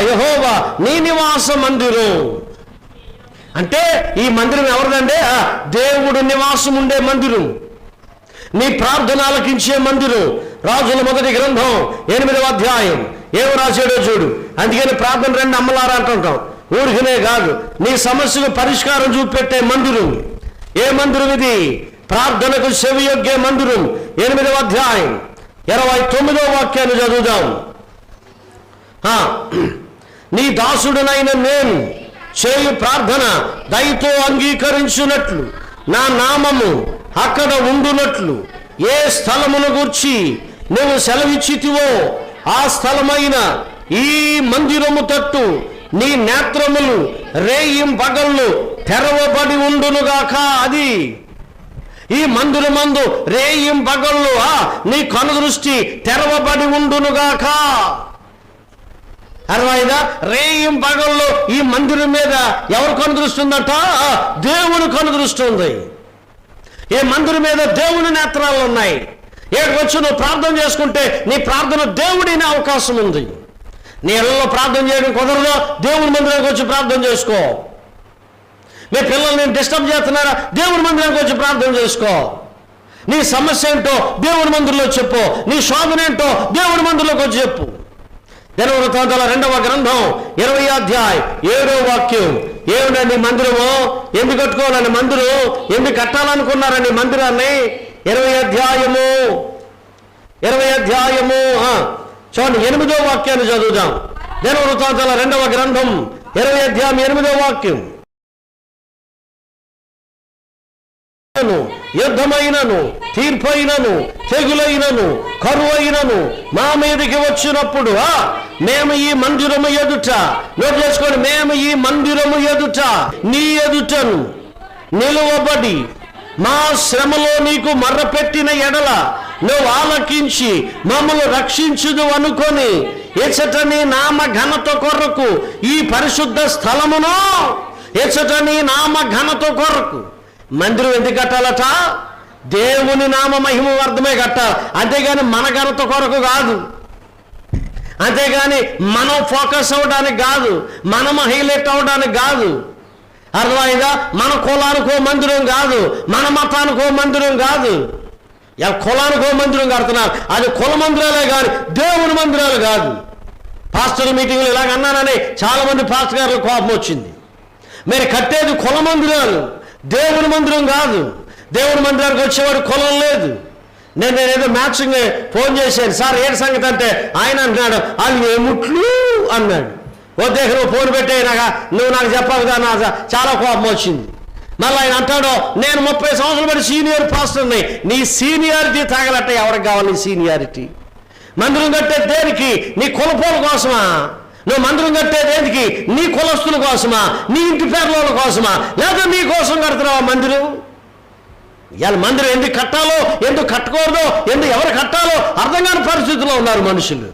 యెహోవా నీ నివాస మందిరం. అంటే ఈ మందిరం ఎవరిదంటే దేవుడు నివాసం ఉండే మందిరం, నీ ప్రార్థన ఆలకించే మందిరం. రాజుల మొదటి గ్రంథం 8వ అధ్యాయం ఏం రాశాడో చూడు. అందుకని ప్రార్థన రండి అమ్మలారా అంటుంటాం. ఊరికనే కాదు, నీ సమస్యకు పరిష్కారం చూపెట్టే మందిరం. ఏ మందిరం ఇది? ప్రార్థనకు చెవియొగ్గే మందిరం. 8వ అధ్యాయం 29వ వాక్యాన్ని చదువుదాం. నీ దాసుడునైన నేను చేయు ప్రార్థన దయతో అంగీకరించున్నట్లు నా నామము అక్కడ ఉండునట్లు ఏ స్థలమును గూర్చి నువ్వు సెలవిచ్చితివో ఆ స్థలమైన ఈ మందిరము తట్టు నీ నేత్రములు రేయిం పగళ్ళు తెరవబడి ఉండునుగాక. అది ఈ మందిరమందు రేయిం పగళ్ళు నీ కనుదృష్టి తెరవబడి ఉండునుగాక. అర్థమైందా? రేయిం పగళ్ళు ఈ మందిరం మీద ఎవరు కనుదృష్టి ఉందట? దేవుని కనుదృష్టి ఉంది. ఈ మందిరం మీద దేవుని నేత్రాలు ఉన్నాయి. ఏకొచ్చి నువ్వు ప్రార్థన చేసుకుంటే నీ ప్రార్థన దేవుడినే అవకాశం ఉంది. నీ ఇళ్లలో ప్రార్థన చేయడం కుదరదో, దేవుని మందిరానికి వచ్చి ప్రార్థన చేసుకో. మీ పిల్లలు నేను డిస్టర్బ్ చేస్తున్నారా? దేవుని మందిరానికి వచ్చి ప్రార్థన చేసుకో. నీ సమస్య ఏంటో దేవుని మందిరంలో చెప్పు. నీ శోధన ఏంటో దేవుని మందిరంలోకి వచ్చి చెప్పు. దినవృత్తాంతాల 2వ గ్రంథం 20వ అధ్యాయం 7వ వాక్యం. ఏమిటండి మందిరము? ఎందుకు కట్టుకోవాలని మందిరం? ఎందుకు కట్టాలనుకున్నారండి మందిరాన్ని? 20వ అధ్యాయము చూడండి 8వ వాక్యాన్ని చదువుదాం. దినవృత్తాంతాల 2వ గ్రంథం 20వ అధ్యాయం 8వ వాక్యం. యుద్ధమైనను తీర్పైనను తెగులైనను కరువైనను మా మీదకి వచ్చినప్పుడు మేము ఈ మందిరము ఎదుట, నోట్ చేసుకోండి, మేము ఈ మందిరము ఎదుట నీ ఎదుటను నిలువబడి మా శ్రమలో నీకు మర్రపెట్టిన ఎడల నువ్వు ఆలకించి మమ్మల్ని రక్షించుదు అనుకొని ఎచ్చట నీ నామ ఘనత కొరకు ఈ పరిశుద్ధ స్థలమును, ఎచ్చట నీ నామ ఘనత కొరకు. మందిరం ఎందుకు కట్టాలట? దేవుని నామ మహిమార్థమే కట్టాలి. అంతేగాని మన ఘనత కొరకు కాదు, అంతేగాని మనం ఫోకస్ అవ్వడానికి కాదు, మనం హైలైట్ అవ్వడానికి కాదు. అర్థమైందా? మన కులానికో మందిరం కాదు, మన మతానికో మందిరం కాదు. కులానికో మందిరం కడుతున్నారు, అది కుల మందిరాలే కాదు, దేవుని మందిరాలు కాదు. పాస్టర్ మీటింగ్లు ఇలాగ అన్నానని చాలా మంది పాస్టర్ గారులకు కోపం వచ్చింది. మీరు కట్టేది కుల మందిరాలు, దేవుని మందిరం కాదు. దేవుని మందిరానికి వచ్చేవాడు కులం లేదు. నేను ఏదో మ్యాచింగ్ ఫోన్ చేశాను, సార్ ఏడు సంగతి అంటే ఆయన అంటున్నాడు వాళ్ళు ఏముట్లు అన్నాడు. వద్దే నువ్వు ఫోన్ పెట్టేనాగా, నువ్వు నాకు చెప్పవుదా? నా చాలా కోపం వచ్చింది. మళ్ళీ ఆయన అంటాడు నేను 30 సంవత్సరాలు బట్టి సీనియర్ పాస్టర్ని. నీ సీనియారిటీ తగలట్ట, ఎవరికి కావాలి నీ సీనియారిటీ? మందిరం కట్టే దేనికి? నీ కులపోల కోసమా? నువ్వు మందిరం కట్టే దేనికి? నీ కులస్తుల కోసమా? నీ ఇంటి పేర్ల కోసమా? లేదా నీ కోసం కడుతున్నావా మందిరం? ఇవాళ మందిరం ఎందుకు కట్టాలో, ఎందుకు కట్టకూడదో, ఎవరు కట్టాలో అర్థం కాని పరిస్థితుల్లో ఉన్నారు మనుషులు.